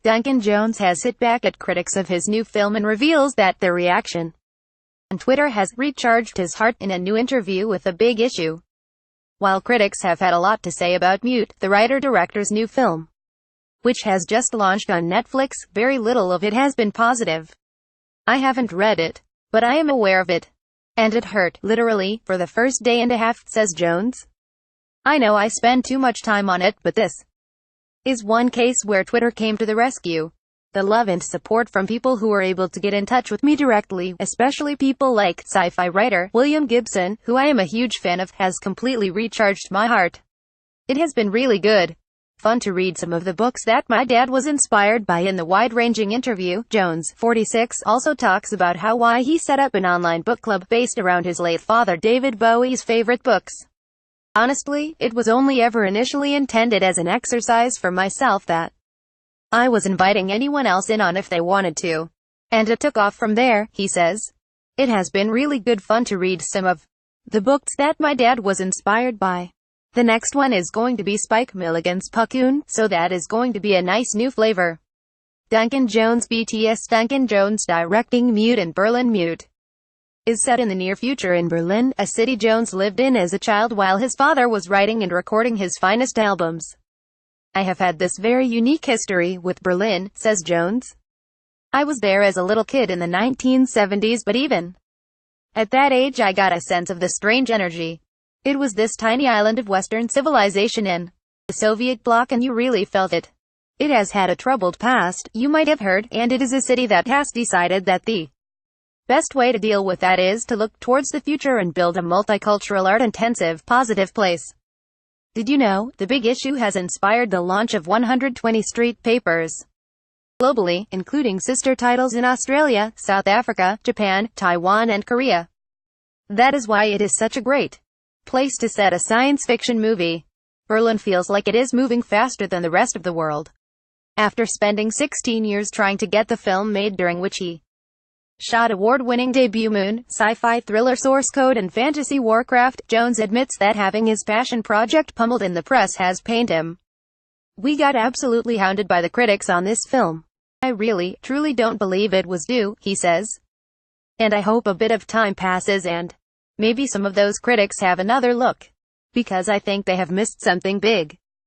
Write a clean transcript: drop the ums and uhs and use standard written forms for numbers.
Duncan Jones has hit back at critics of his new film and reveals that their reaction on Twitter has recharged his heart in a new interview with A Big Issue. While critics have had a lot to say about Mute, the writer-director's new film, which has just launched on Netflix, very little of it has been positive. "I haven't read it, but I am aware of it. And it hurt, literally, for the first day and a half," says Jones. "I know I spend too much time on it, but this is one case where Twitter came to the rescue. The love and support from people who were able to get in touch with me directly, especially people like sci-fi writer William Gibson, who I am a huge fan of, has completely recharged my heart. It has been really good. Fun to read some of the books that my dad was inspired by." In the wide-ranging interview, Jones, 46, also talks about why he set up an online book club based around his late father David Bowie's favorite books. "Honestly, it was only ever initially intended as an exercise for myself that I was inviting anyone else in on if they wanted to. And it took off from there," he says. "It has been really good fun to read some of the books that my dad was inspired by. The next one is going to be Spike Milligan's Puckoon, so that is going to be a nice new flavor." Duncan Jones BTS Duncan Jones directing Mute in Berlin. Mute is set in the near future in Berlin, a city Jones lived in as a child while his father was writing and recording his finest albums. "I have had this very unique history with Berlin," says Jones. "I was there as a little kid in the 1970s, but even at that age I got a sense of the strange energy. It was this tiny island of Western civilization in the Soviet bloc, and you really felt it. It has had a troubled past, you might have heard, and it is a city that has decided that the best way to deal with that is to look towards the future and build a multicultural, art-intensive, positive place. Did you know, The Big Issue has inspired the launch of 120 street papers globally, including sister titles in Australia, South Africa, Japan, Taiwan and Korea. That is why it is such a great place to set a science fiction movie. Berlin feels like it is moving faster than the rest of the world." After spending 16 years trying to get the film made, during which he shot award-winning debut Moon, sci-fi thriller Source Code and fantasy Warcraft, Jones admits that having his passion project pummeled in the press has pained him. "We got absolutely hounded by the critics on this film. I really, truly don't believe it was due," he says. "And I hope a bit of time passes and maybe some of those critics have another look. Because I think they have missed something big."